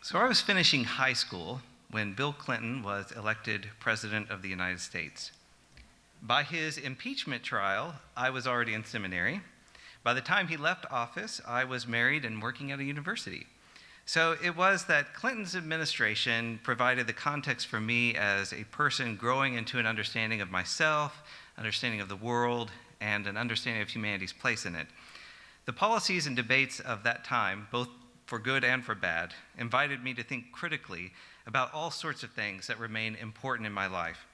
So I was finishing high school when Bill Clinton was elected President of the United States. By his impeachment trial, I was already in seminary. By the time he left office, I was married and working at a university. So it was that Clinton's administration provided the context for me as a person growing into an understanding of myself, understanding of the world, and an understanding of humanity's place in it. The policies and debates of that time, both for good and for bad, invited me to think critically about all sorts of things that remain important in my life.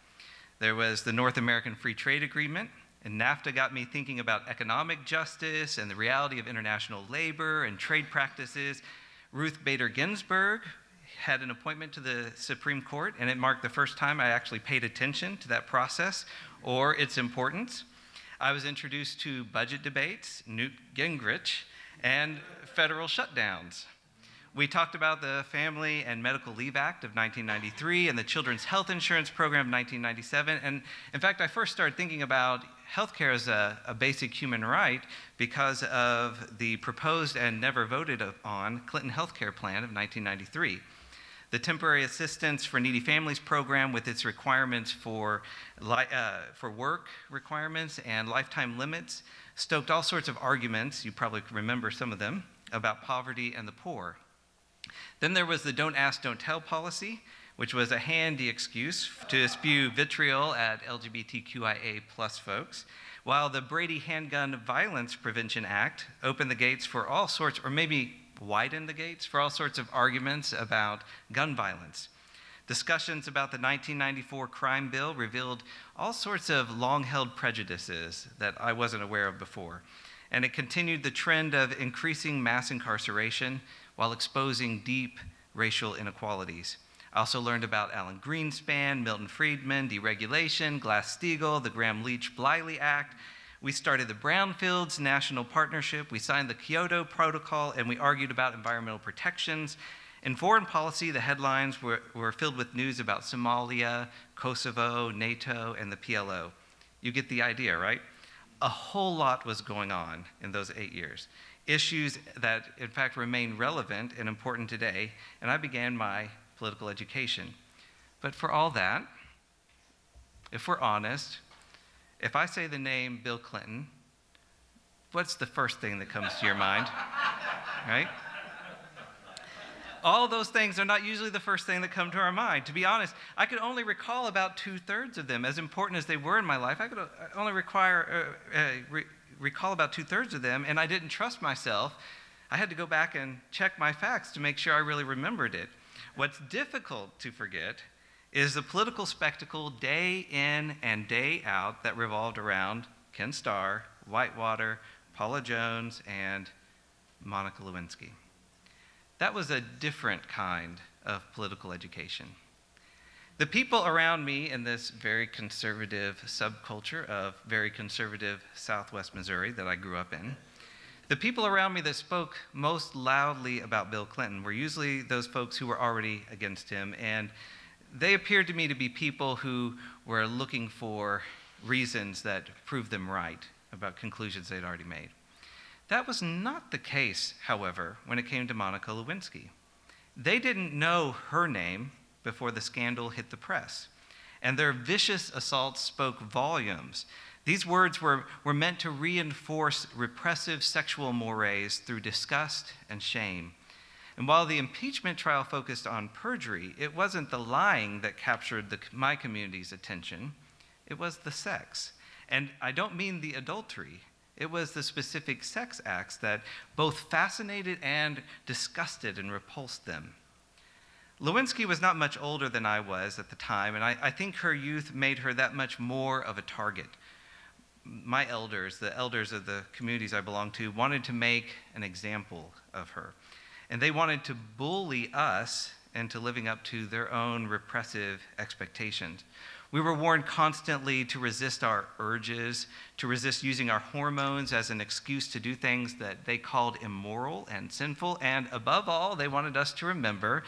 There was the North American Free Trade Agreement, and NAFTA got me thinking about economic justice and the reality of international labor and trade practices. Ruth Bader Ginsburg had an appointment to the Supreme Court, and it marked the first time I actually paid attention to that process or its importance. I was introduced to budget debates, Newt Gingrich, and federal shutdowns. We talked about the Family and Medical Leave Act of 1993 and the Children's Health Insurance Program of 1997. And in fact, I first started thinking about healthcare as a basic human right because of the proposed and never voted on Clinton Healthcare Plan of 1993. The Temporary Assistance for Needy Families program, with its requirements for work requirements and lifetime limits, stoked all sorts of arguments, you probably remember some of them, about poverty and the poor. Then there was the Don't Ask, Don't Tell policy, which was a handy excuse to spew vitriol at LGBTQIA+ folks, while the Brady Handgun Violence Prevention Act opened the gates for all sorts, or maybe widened the gates for all sorts of arguments about gun violence. Discussions about the 1994 crime bill revealed all sorts of long-held prejudices that I wasn't aware of before. And it continued the trend of increasing mass incarceration while exposing deep racial inequalities. I also learned about Alan Greenspan, Milton Friedman, deregulation, Glass-Steagall, the Gramm-Leach-Bliley Act. We started the Brownfields National Partnership, we signed the Kyoto Protocol, and we argued about environmental protections. In foreign policy, the headlines were filled with news about Somalia, Kosovo, NATO, and the PLO. You get the idea, right? A whole lot was going on in those 8 years. Issues that, in fact, remain relevant and important today, and I began my political education. But for all that, if we're honest, if I say the name Bill Clinton, what's the first thing that comes to your mind, right? All those things are not usually the first thing that come to our mind. To be honest, I could only recall about 2/3 of them. As important as they were in my life, I could only recall about 2/3 of them, and I didn't trust myself. I had to go back and check my facts to make sure I really remembered it. What's difficult to forget is the political spectacle day in and day out that revolved around Ken Starr, Whitewater, Paula Jones, and Monica Lewinsky. That was a different kind of political education. The people around me in this very conservative subculture of very conservative Southwest Missouri that I grew up in, the people around me that spoke most loudly about Bill Clinton were usually those folks who were already against him, and they appeared to me to be people who were looking for reasons that proved them right about conclusions they'd already made. That was not the case, however, when it came to Monica Lewinsky. They didn't know her name before the scandal hit the press, and their vicious assaults spoke volumes. These words were meant to reinforce repressive sexual mores through disgust and shame. And while the impeachment trial focused on perjury, it wasn't the lying that captured my community's attention, it was the sex. And I don't mean the adultery. It was the specific sex acts that both fascinated and disgusted and repulsed them. Lewinsky was not much older than I was at the time, and I think her youth made her that much more of a target. My elders, the elders of the communities I belonged to, wanted to make an example of her. And they wanted to bully us into living up to their own repressive expectations. We were warned constantly to resist our urges, to resist using our hormones as an excuse to do things that they called immoral and sinful, and above all, they wanted us to remember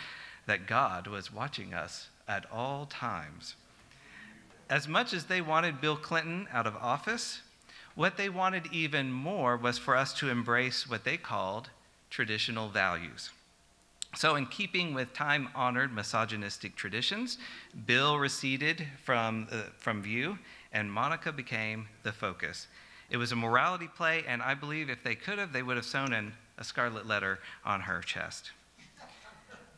that God was watching us at all times. As much as they wanted Bill Clinton out of office, what they wanted even more was for us to embrace what they called traditional values. So in keeping with time-honored misogynistic traditions, Bill receded from view, and Monica became the focus. It was a morality play, and I believe if they could have, they would have sewn in a scarlet letter on her chest.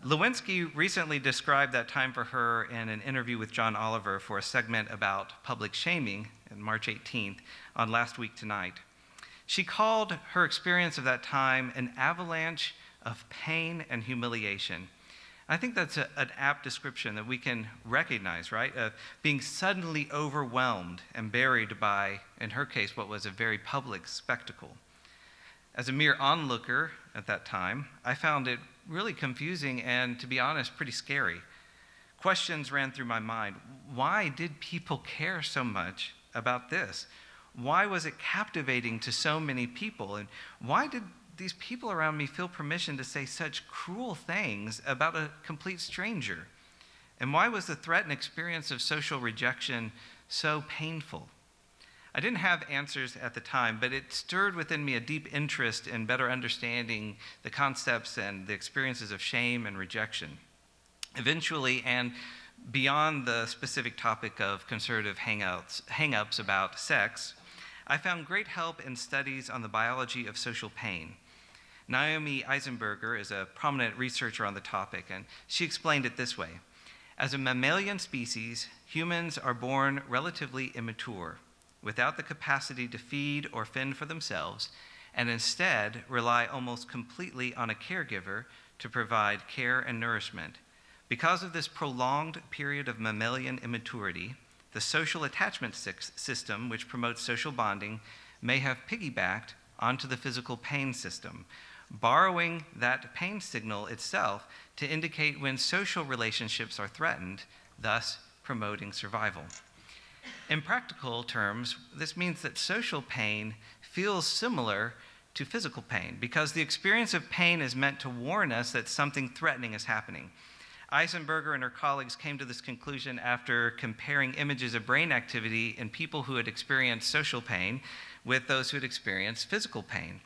Lewinsky recently described that time for her in an interview with John Oliver for a segment about public shaming on March 18th on Last Week Tonight. She called her experience of that time an avalanche of pain and humiliation. I think that's an apt description that we can recognize, right? Of being suddenly overwhelmed and buried by, in her case, what was a very public spectacle. As a mere onlooker at that time, I found it really confusing and, to be honest, pretty scary. Questions ran through my mind. Why did people care so much about this? Why was it captivating to so many people? And why did these people around me feel permission to say such cruel things about a complete stranger? And why was the threat and experience of social rejection so painful? I didn't have answers at the time, but it stirred within me a deep interest in better understanding the concepts and the experiences of shame and rejection. Eventually, and beyond the specific topic of conservative hang-ups about sex, I found great help in studies on the biology of social pain. Naomi Eisenberger is a prominent researcher on the topic, and she explained it this way. As a mammalian species, humans are born relatively immature, without the capacity to feed or fend for themselves, and instead rely almost completely on a caregiver to provide care and nourishment. Because of this prolonged period of mammalian immaturity, the social attachment system, which promotes social bonding, may have piggybacked onto the physical pain system, borrowing that pain signal itself to indicate when social relationships are threatened, thus promoting survival. In practical terms, this means that social pain feels similar to physical pain because the experience of pain is meant to warn us that something threatening is happening. Eisenberger and her colleagues came to this conclusion after comparing images of brain activity in people who had experienced social pain with those who had experienced physical pain.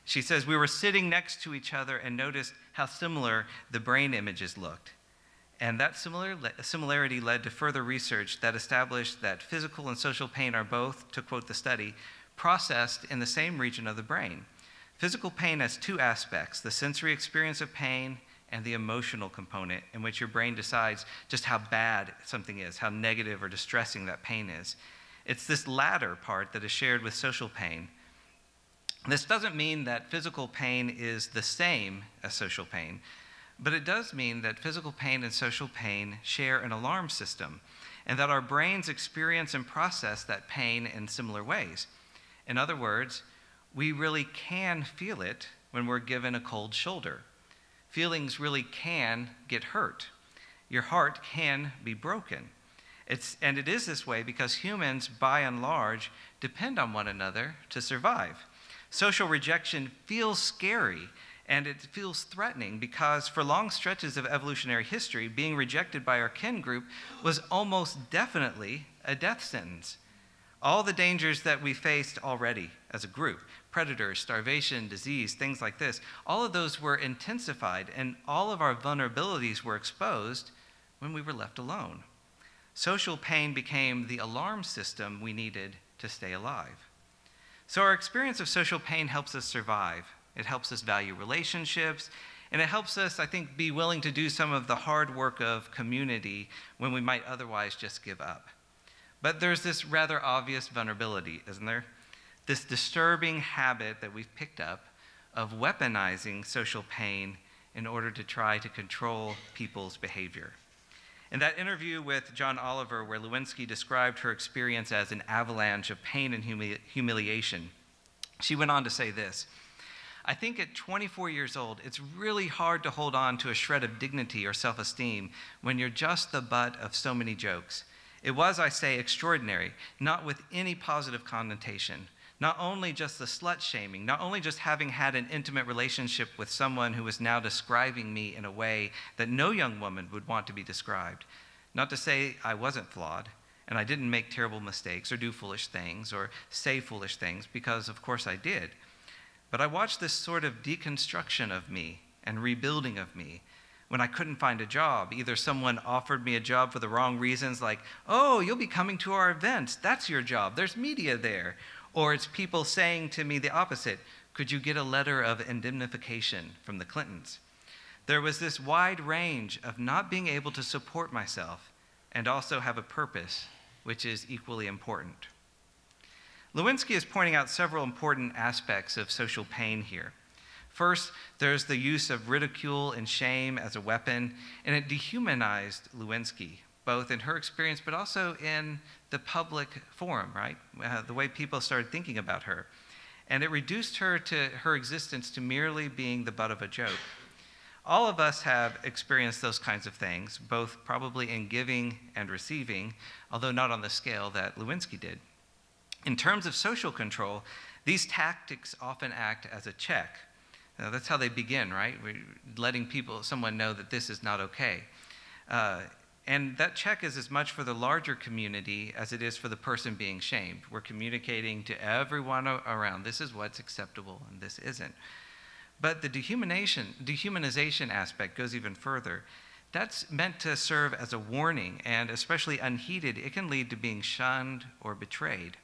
She says, we were sitting next to each other and noticed how similar the brain images looked. And that similarity led to further research that established that physical and social pain are both, to quote the study, processed in the same region of the brain. Physical pain has two aspects, the sensory experience of pain and the emotional component in which your brain decides just how bad something is, how negative or distressing that pain is. It's this latter part that is shared with social pain. This doesn't mean that physical pain is the same as social pain, but it does mean that physical pain and social pain share an alarm system, and that our brains experience and process that pain in similar ways. In other words, we really can feel it when we're given a cold shoulder. Feelings really can get hurt. Your heart can be broken. And it is this way because humans, by and large, depend on one another to survive. Social rejection feels scary and it feels threatening because for long stretches of evolutionary history, being rejected by our kin group was almost definitely a death sentence. All the dangers that we faced already as a group, predators, starvation, disease, things like this, all of those were intensified and all of our vulnerabilities were exposed when we were left alone. Social pain became the alarm system we needed to stay alive. So our experience of social pain helps us survive. It helps us value relationships, and it helps us, I think, be willing to do some of the hard work of community when we might otherwise just give up. But there's this rather obvious vulnerability, isn't there? This disturbing habit that we've picked up of weaponizing social pain in order to try to control people's behavior. In that interview with John Oliver, where Lewinsky described her experience as an avalanche of pain and humiliation, she went on to say this, I think at 24 years old, it's really hard to hold on to a shred of dignity or self-esteem when you're just the butt of so many jokes. It was, I say, extraordinary, not with any positive connotation. Not only just the slut shaming, not only just having had an intimate relationship with someone who was now describing me in a way that no young woman would want to be described. Not to say I wasn't flawed, and I didn't make terrible mistakes or do foolish things or say foolish things, because of course I did. But I watched this sort of deconstruction of me and rebuilding of me. When I couldn't find a job, either someone offered me a job for the wrong reasons, like, oh, you'll be coming to our events, that's your job, there's media there. Or it's people saying to me the opposite, could you get a letter of indemnification from the Clintons? There was this wide range of not being able to support myself and also have a purpose, which is equally important. Lewinsky is pointing out several important aspects of social pain here. First, there's the use of ridicule and shame as a weapon, and it dehumanized Lewinsky, both in her experience but also in the public forum, right? The way people started thinking about her. And it reduced her to her existence to merely being the butt of a joke. All of us have experienced those kinds of things, both probably in giving and receiving, although not on the scale that Lewinsky did. In terms of social control, these tactics often act as a check. Now, that's how they begin, right? We're letting someone know that this is not okay. And that check is as much for the larger community as it is for the person being shamed. We're communicating to everyone around, this is what's acceptable and this isn't. But the dehumanization aspect goes even further. That's meant to serve as a warning, and especially unheeded, it can lead to being shunned or betrayed.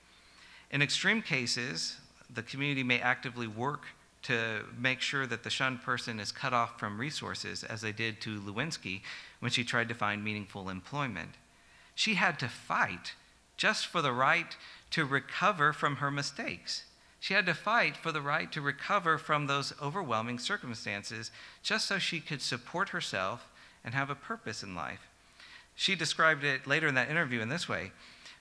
In extreme cases, the community may actively work to make sure that the shunned person is cut off from resources, as they did to Lewinsky when she tried to find meaningful employment. She had to fight just for the right to recover from her mistakes. She had to fight for the right to recover from those overwhelming circumstances just so she could support herself and have a purpose in life. She described it later in that interview in this way: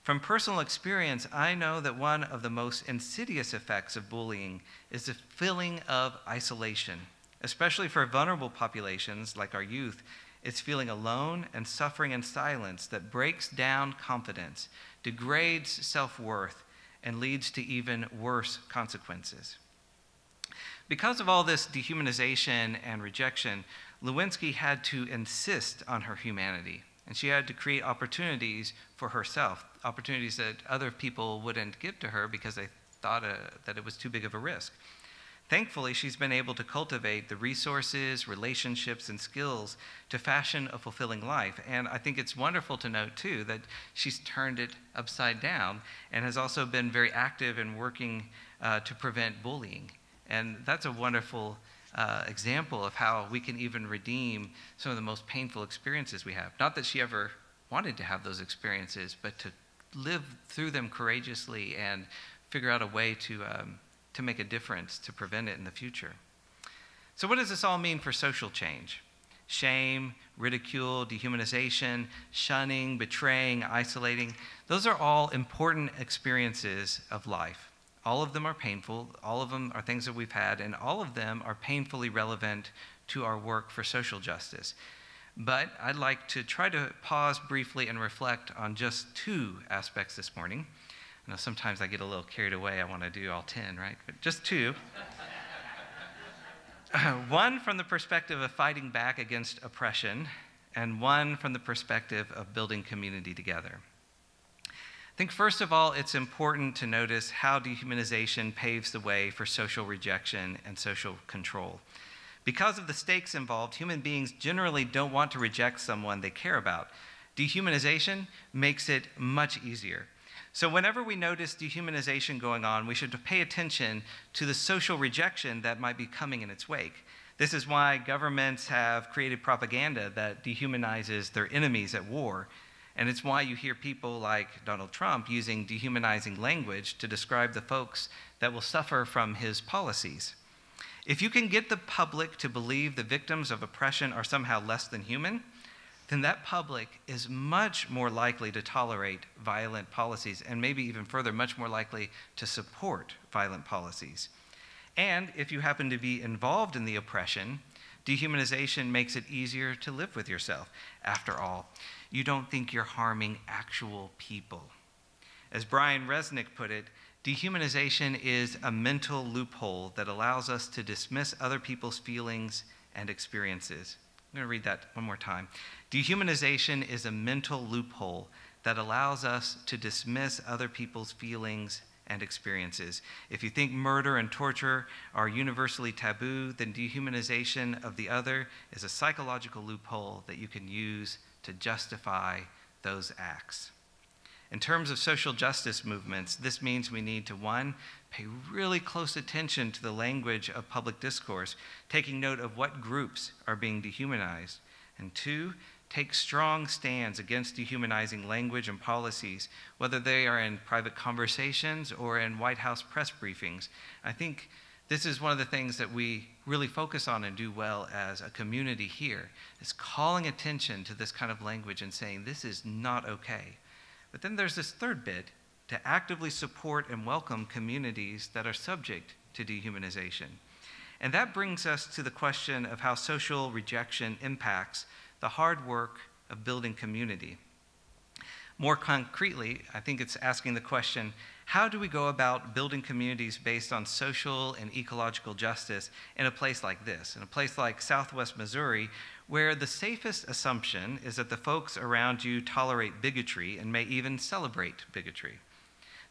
from personal experience, I know that one of the most insidious effects of bullying is the feeling of isolation. Especially for vulnerable populations like our youth, it's feeling alone and suffering in silence that breaks down confidence, degrades self-worth, and leads to even worse consequences. Because of all this dehumanization and rejection, Lewinsky had to insist on her humanity. And she had to create opportunities for herself, opportunities that other people wouldn't give to her because they thought that it was too big of a risk. Thankfully, she's been able to cultivate the resources, relationships, and skills to fashion a fulfilling life. And I think it's wonderful to note, too, that she's turned it upside down and has also been very active in working to prevent bullying. And that's a wonderful example of how we can even redeem some of the most painful experiences we have. Not that she ever wanted to have those experiences, but to live through them courageously and figure out a way to make a difference to prevent it in the future. So what does this all mean for social change? Shame, ridicule, dehumanization, shunning, betraying, isolating, those are all important experiences of life. All of them are painful, all of them are things that we've had, and all of them are painfully relevant to our work for social justice. But I'd like to try to pause briefly and reflect on just two aspects this morning. I know sometimes I get a little carried away, I want to do all 10, right? But just two. One from the perspective of fighting back against oppression, and one from the perspective of building community together. I think first of all, it's important to notice how dehumanization paves the way for social rejection and social control. Because of the stakes involved, human beings generally don't want to reject someone they care about. Dehumanization makes it much easier. So whenever we notice dehumanization going on, we should pay attention to the social rejection that might be coming in its wake. This is why governments have created propaganda that dehumanizes their enemies at war. And it's why you hear people like Donald Trump using dehumanizing language to describe the folks that will suffer from his policies. If you can get the public to believe the victims of oppression are somehow less than human, then that public is much more likely to tolerate violent policies, and maybe even further, much more likely to support violent policies. And if you happen to be involved in the oppression, dehumanization makes it easier to live with yourself. After all, you don't think you're harming actual people. As Brian Resnick put it, dehumanization is a mental loophole that allows us to dismiss other people's feelings and experiences. I'm going to read that one more time. Dehumanization is a mental loophole that allows us to dismiss other people's feelings and experiences. If you think murder and torture are universally taboo, then dehumanization of the other is a psychological loophole that you can use to justify those acts. In terms of social justice movements, this means we need to, one, pay really close attention to the language of public discourse, taking note of what groups are being dehumanized, and two, take strong stands against dehumanizing language and policies, whether they are in private conversations or in White House press briefings. I think this is one of the things that we really focus on and do well as a community here, is calling attention to this kind of language and saying this is not okay. But then there's this third bit, to actively support and welcome communities that are subject to dehumanization. And that brings us to the question of how social rejection impacts the hard work of building community. More concretely, I think it's asking the question, how do we go about building communities based on social and ecological justice in a place like this, in a place like Southwest Missouri, where the safest assumption is that the folks around you tolerate bigotry and may even celebrate bigotry?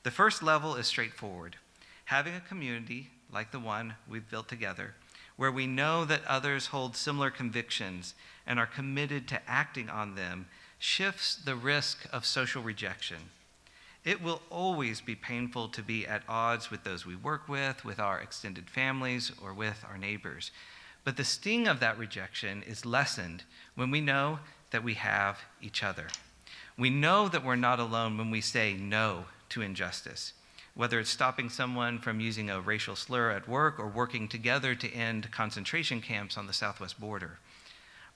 The first level is straightforward. Having a community like the one we've built together, where we know that others hold similar convictions and are committed to acting on them, shifts the risk of social rejection. It will always be painful to be at odds with those we work with our extended families, or with our neighbors. But the sting of that rejection is lessened when we know that we have each other. We know that we're not alone when we say no to injustice, whether it's stopping someone from using a racial slur at work or working together to end concentration camps on the southwest border.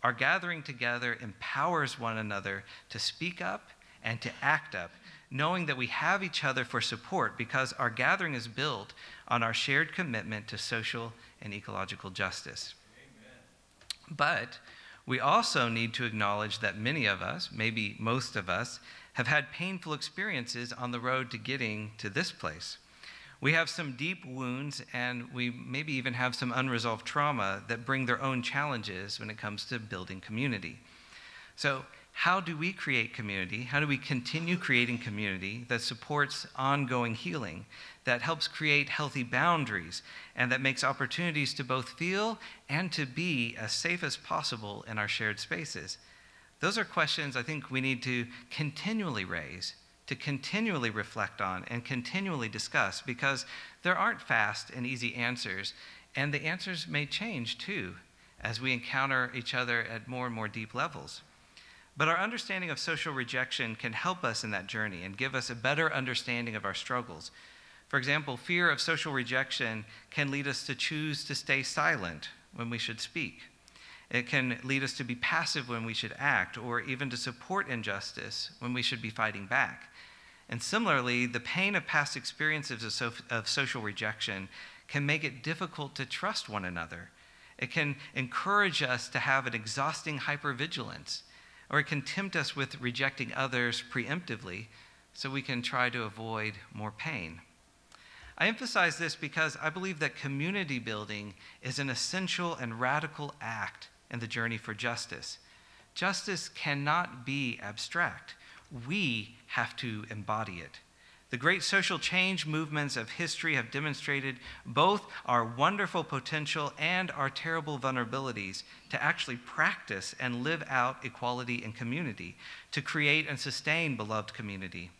Our gathering together empowers one another to speak up and to act up, knowing that we have each other for support because our gathering is built on our shared commitment to social and ecological justice. Amen. But we also need to acknowledge that many of us, maybe most of us, have had painful experiences on the road to getting to this place. We have some deep wounds, and we maybe even have some unresolved trauma that bring their own challenges when it comes to building community. So how do we create community? How do we continue creating community that supports ongoing healing, that helps create healthy boundaries, and that makes opportunities to both feel and to be as safe as possible in our shared spaces? Those are questions I think we need to continually raise, to continually reflect on, and continually discuss, because there aren't fast and easy answers, and the answers may change too as we encounter each other at more and more deep levels. But our understanding of social rejection can help us in that journey and give us a better understanding of our struggles. For example, fear of social rejection can lead us to choose to stay silent when we should speak. It can lead us to be passive when we should act, or even to support injustice when we should be fighting back. And similarly, the pain of past experiences of social rejection can make it difficult to trust one another. It can encourage us to have an exhausting hypervigilance, or it can tempt us with rejecting others preemptively so we can try to avoid more pain. I emphasize this because I believe that community building is an essential and radical act in the journey for justice. Justice cannot be abstract. We have to embody it. The great social change movements of history have demonstrated both our wonderful potential and our terrible vulnerabilities to actually practice and live out equality and community, to create and sustain beloved community.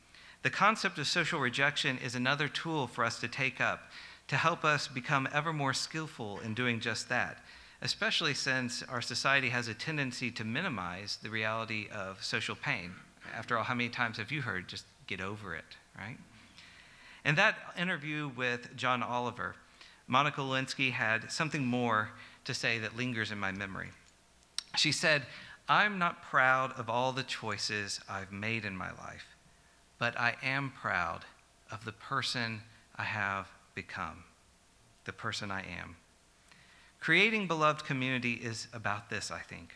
The concept of social rejection is another tool for us to take up to help us become ever more skillful in doing just that, especially since our society has a tendency to minimize the reality of social pain. After all, how many times have you heard, just get over it, right? In that interview with John Oliver, Monica Lewinsky had something more to say that lingers in my memory. She said, "I'm not proud of all the choices I've made in my life, but I am proud of the person I have become, the person I am." Creating beloved community is about this, I think.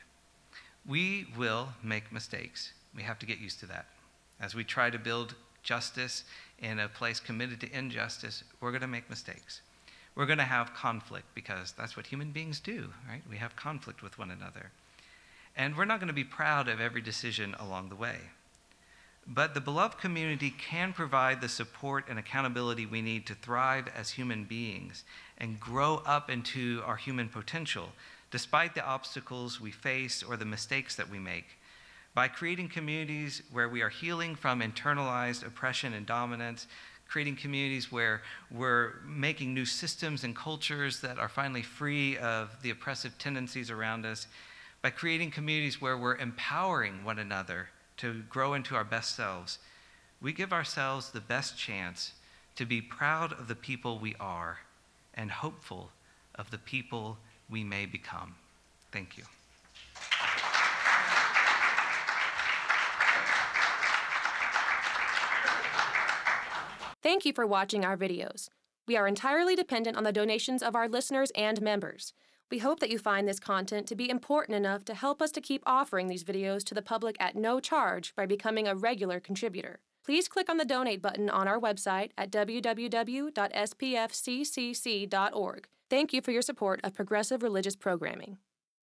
We will make mistakes. We have to get used to that. As we try to build justice in a place committed to injustice, we're going to make mistakes. We're going to have conflict, because that's what human beings do, right? We have conflict with one another. And we're not going to be proud of every decision along the way. But the beloved community can provide the support and accountability we need to thrive as human beings and grow up into our human potential, despite the obstacles we face or the mistakes that we make. By creating communities where we are healing from internalized oppression and dominance, creating communities where we're making new systems and cultures that are finally free of the oppressive tendencies around us, by creating communities where we're empowering one another to grow into our best selves, we give ourselves the best chance to be proud of the people we are and hopeful of the people we may become. Thank you. Thank you for watching our videos. We are entirely dependent on the donations of our listeners and members. We hope that you find this content to be important enough to help us to keep offering these videos to the public at no charge by becoming a regular contributor. Please click on the donate button on our website at www.spfccc.org. Thank you for your support of progressive religious programming.